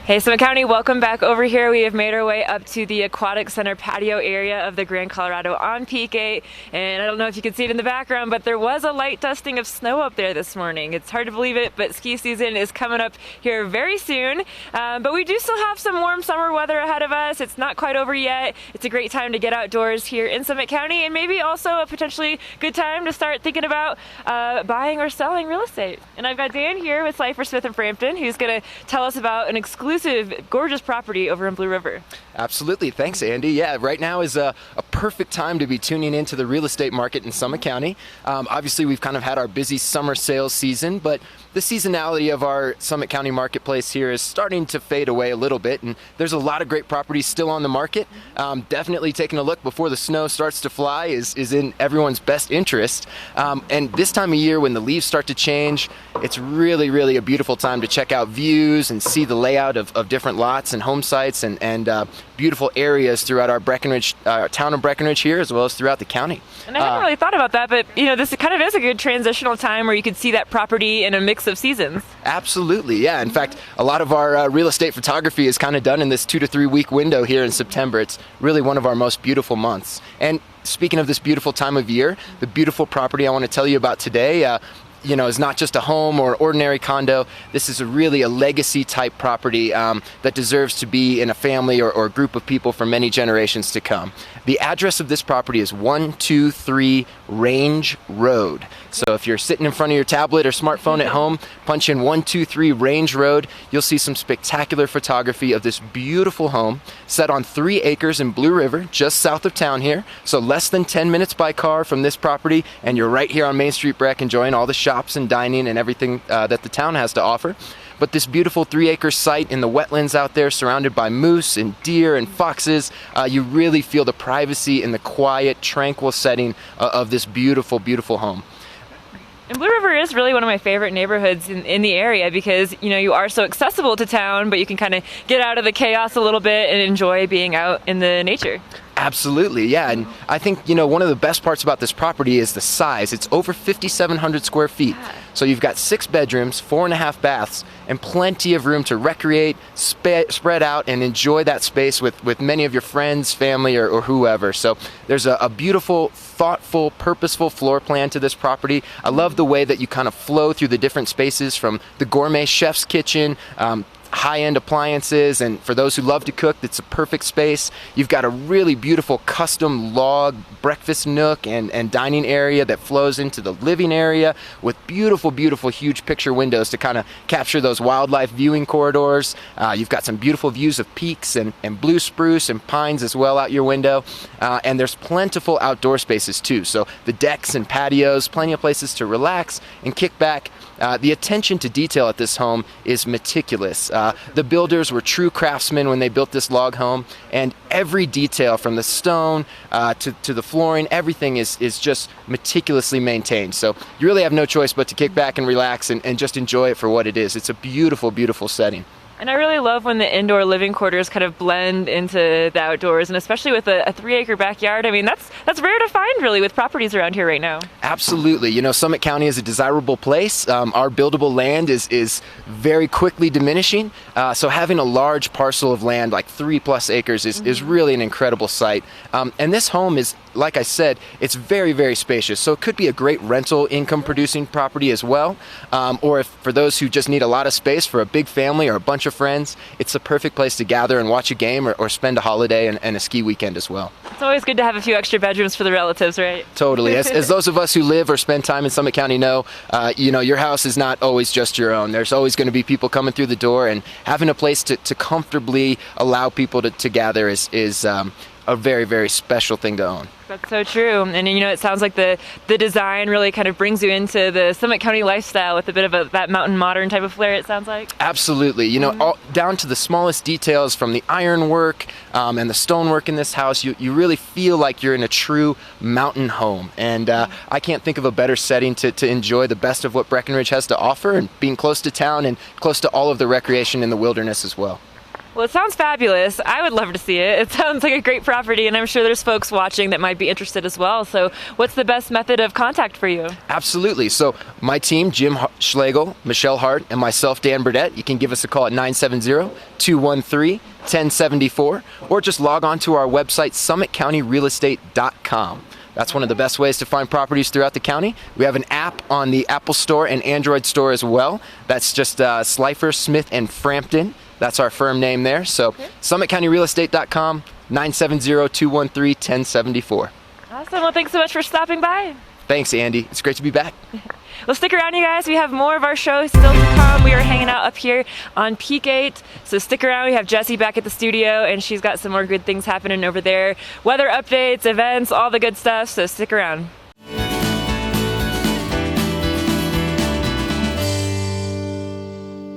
Hey, Summit County, welcome back over here. We have made our way up to the Aquatic Center patio area of the Grand Colorado on Peak 8. And I don't know if you can see it in the background, but there was a light dusting of snow up there this morning. It's hard to believe it, but ski season is coming up here very soon. But we do still have some warm summer weather ahead of us. It's not quite over yet. It's a great time to get outdoors here in Summit County, and maybe also a potentially good time to start thinking about buying or selling real estate. And I've got Dan here with Slifer, Smith & Frampton, who's going to tell us about an exclusive gorgeous property over in Blue River. Absolutely. Thanks, Andy. Yeah, right now is a perfect time to be tuning into the real estate market in Summit County. Obviously, we've kind of had our busy summer sales season, but the seasonality of our Summit County marketplace here is starting to fade away a little bit, and there's a lot of great properties still on the market. Definitely taking a look before the snow starts to fly is in everyone's best interest. And this time of year, when the leaves start to change, it's really, really a beautiful time to check out views and see the layout of different lots and home sites and beautiful areas throughout our Breckenridge, town of Breckenridge here, as well as throughout the county. And I hadn't really thought about that, but this kind of is a good transitional time where you could see that property in a mix of seasons. Absolutely, yeah. In fact, a lot of our real estate photography is kind of done in this 2 to 3 week window here in September. It's really one of our most beautiful months. And speaking of this beautiful time of year, the beautiful property I want to tell you about today is not just a home or ordinary condo. This is really a legacy type property that deserves to be in a family or group of people for many generations to come. The address of this property is 123 Range Road. So if you're sitting in front of your tablet or smartphone at home, punch in 123 Range Road. You'll see some spectacular photography of this beautiful home set on 3 acres in Blue River, just south of town here. So less than 10 minutes by car from this property, and you're right here on Main Street Breck enjoying all the shops and dining and everything that the town has to offer. But this beautiful 3-acre site in the wetlands out there, surrounded by moose and deer and foxes, you really feel the privacy and the quiet, tranquil setting of this beautiful, beautiful home. And Blue River is really one of my favorite neighborhoods in the area because, you are so accessible to town, but you can kind of get out of the chaos a little bit and enjoy being out in the nature. Absolutely, yeah. And I think, one of the best parts about this property is the size. It's over 5,700 square feet. So you've got 6 bedrooms, 4.5 baths, and plenty of room to recreate, spread out, and enjoy that space with many of your friends, family, or whoever. So there's a beautiful, thoughtful, purposeful floor plan to this property. I love the way that you kind of flow through the different spaces, from the gourmet chef's kitchen, high-end appliances, and for those who love to cook, it's a perfect space. You've got a really beautiful custom log breakfast nook and dining area that flows into the living area with beautiful, beautiful, huge picture windows to kind of capture those wildlife viewing corridors. You've got some beautiful views of peaks and blue spruce and pines as well out your window. And there's plentiful outdoor spaces too. So the decks and patios, plenty of places to relax and kick back. The attention to detail at this home is meticulous. The builders were true craftsmen when they built this log home, and every detail from the stone to the flooring, everything is just meticulously maintained. So you really have no choice but to kick back and relax and just enjoy it for what it is. It's a beautiful, beautiful setting. And I really love when the indoor living quarters kind of blend into the outdoors, and especially with a 3-acre backyard. I mean, that's rare to find really with properties around here right now. Absolutely. Summit County is a desirable place. Our buildable land is very quickly diminishing. So having a large parcel of land, like 3+ acres, is really an incredible sight. And this home is, like I said, it's very, very spacious. So it could be a great rental income producing property as well. Or if for those who just need a lot of space for a big family or a bunch of friends, it's the perfect place to gather and watch a game or spend a holiday and a ski weekend as well. It's always good to have a few extra bedrooms for the relatives, right? Totally. As those of us who live or spend time in Summit County know, your house is not always just your own. There's always going to be people coming through the door, and having a place to comfortably allow people to gather is a very, very special thing to own. That's so true. And it sounds like the design really kind of brings you into the Summit County lifestyle with a bit of that mountain modern type of flair, it sounds like. Absolutely. All down to the smallest details, from the ironwork and the stonework in this house, you really feel like you're in a true mountain home. And I can't think of a better setting to enjoy the best of what Breckenridge has to offer, and being close to town and close to all of the recreation in the wilderness as well. Well, it sounds fabulous. I would love to see it. It sounds like a great property, and I'm sure there's folks watching that might be interested as well. So what's the best method of contact for you? Absolutely. So my team, Jim Schlegel, Michelle Hart, and myself, Dan Burdett, you can give us a call at 970-213-1074, or just log on to our website, summitcountyrealestate.com. That's one of the best ways to find properties throughout the county. We have an app on the Apple Store and Android Store as well. That's just Slifer, Smith, and Frampton. That's our firm name there. So summitcountyrealestate.com, 970-213-1074. Awesome. Well, thanks so much for stopping by. Thanks, Andy. It's great to be back. Well, stick around, you guys. We have more of our show still to come. We are hanging out up here on Peak 8, so stick around. We have Jessie back at the studio, and she's got some more good things happening over there. Weather updates, events, all the good stuff, so stick around.